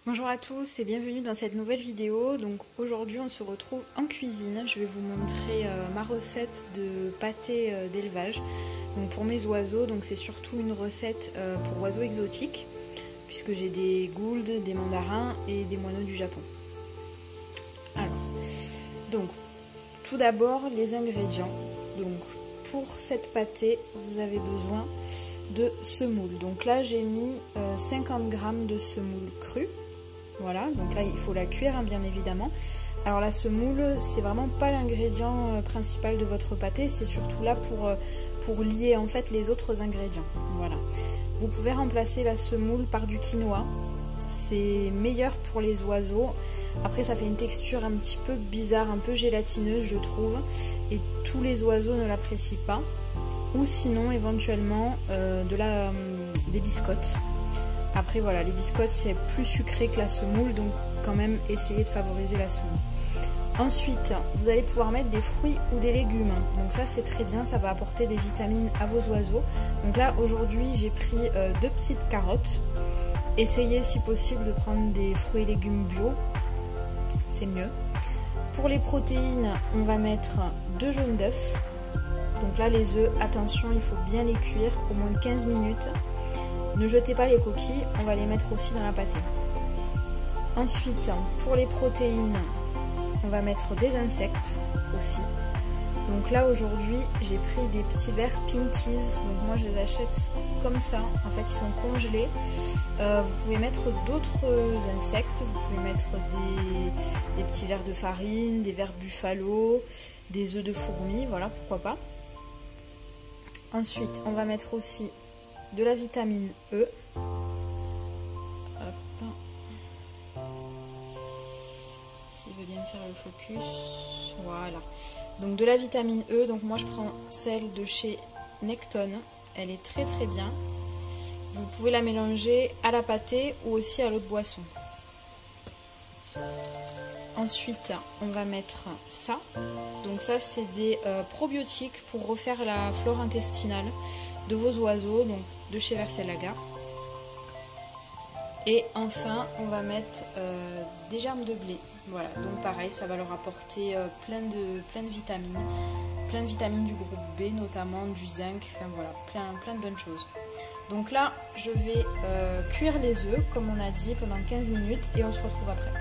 Bonjour à tous et bienvenue dans cette nouvelle vidéo. Donc aujourd'hui on se retrouve en cuisine. Je vais vous montrer ma recette de pâté d'élevage. Donc pour mes oiseaux, donc c'est surtout une recette pour oiseaux exotiques puisque j'ai des gouldes, des mandarins et des moineaux du Japon. Alors, donc tout d'abord les ingrédients. Donc pour cette pâté, vous avez besoin de semoule. Donc là j'ai mis 50 g de semoule crue. Voilà, donc là il faut la cuire hein, bien évidemment. Alors la semoule, c'est vraiment pas l'ingrédient principal de votre pâté, c'est surtout là pour lier en fait les autres ingrédients. Voilà. Vous pouvez remplacer la semoule par du quinoa, c'est meilleur pour les oiseaux. Après ça fait une texture un petit peu bizarre, un peu gélatineuse je trouve, et tous les oiseaux ne l'apprécient pas. Ou sinon éventuellement des biscottes. Après voilà, les biscottes c'est plus sucré que la semoule, donc quand même essayez de favoriser la semoule. Ensuite, vous allez pouvoir mettre des fruits ou des légumes. Donc ça c'est très bien, ça va apporter des vitamines à vos oiseaux. Donc là aujourd'hui j'ai pris 2 petites carottes. Essayez si possible de prendre des fruits et légumes bio, c'est mieux. Pour les protéines, on va mettre 2 jaunes d'œufs. Donc là les œufs, attention, il faut bien les cuire au moins 15 minutes. Ne jetez pas les coquilles, on va les mettre aussi dans la pâtée. Ensuite, pour les protéines, on va mettre des insectes aussi. Donc là aujourd'hui, j'ai pris des petits verres Pinkies. Donc moi je les achète comme ça. En fait, ils sont congelés. Vous pouvez mettre d'autres insectes. Vous pouvez mettre des petits verres de farine, des verres buffalo, des œufs de fourmi. Voilà, pourquoi pas. Ensuite, on va mettre aussi de la vitamine E. Hop. S'il veut bien me faire le focus. Voilà. Donc de la vitamine E. Donc moi je prends celle de chez Necton. Elle est très très bien. Vous pouvez la mélanger à la pâtée ou aussi à l'eau de boisson. Ensuite, on va mettre ça. Donc ça, c'est des probiotiques pour refaire la flore intestinale de vos oiseaux, donc de chez Vercellaga. Et enfin, on va mettre des germes de blé. Voilà, donc pareil, ça va leur apporter plein de vitamines du groupe B, notamment du zinc, enfin voilà, plein de bonnes choses. Donc là, je vais cuire les œufs, comme on a dit, pendant 15 minutes et on se retrouve après.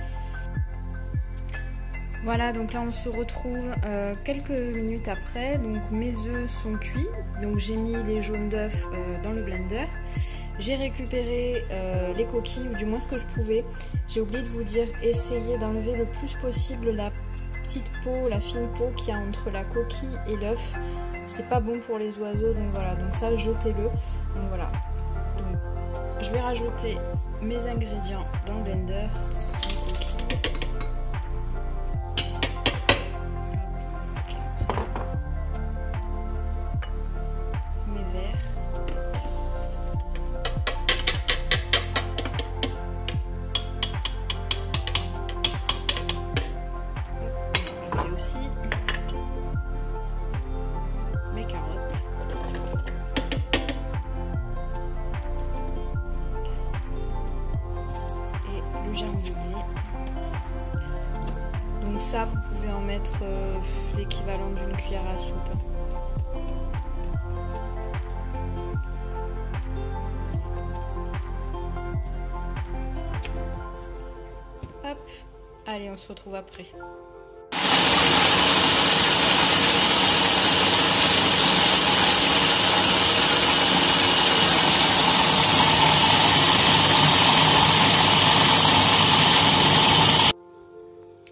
Voilà, donc là on se retrouve quelques minutes après. Donc mes œufs sont cuits, donc j'ai mis les jaunes d'œufs dans le blender. J'ai récupéré les coquilles, ou du moins ce que je pouvais. J'ai oublié de vous dire, essayez d'enlever le plus possible la petite peau, la fine peau qu'il y a entre la coquille et l'œuf. C'est pas bon pour les oiseaux, donc voilà, donc ça jetez-le. Donc voilà, donc je vais rajouter mes ingrédients dans le blender. Donc ça, vous pouvez en mettre l'équivalent d'une cuillère à soupe. Hop, allez, on se retrouve après.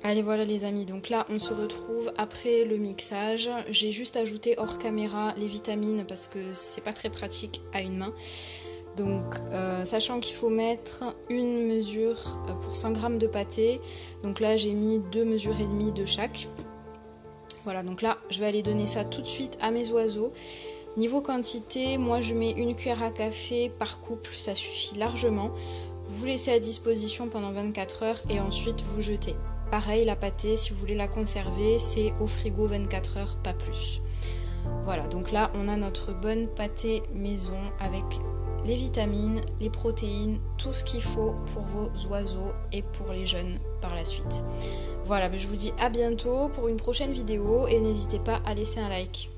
Allez voilà les amis, donc là on se retrouve après le mixage. J'ai juste ajouté hors caméra les vitamines parce que c'est pas très pratique à une main. Donc sachant qu'il faut mettre une mesure pour 100 g de pâté. Donc là j'ai mis 2 mesures et demie de chaque. Voilà, donc là je vais aller donner ça tout de suite à mes oiseaux. Niveau quantité, moi je mets une cuillère à café par couple, ça suffit largement. Vous laissez à disposition pendant 24 heures et ensuite vous jetez. Pareil, la pâtée, si vous voulez la conserver, c'est au frigo 24 heures, pas plus. Voilà, donc là, on a notre bonne pâtée maison avec les vitamines, les protéines, tout ce qu'il faut pour vos oiseaux et pour les jeunes par la suite. Voilà, je vous dis à bientôt pour une prochaine vidéo et n'hésitez pas à laisser un like.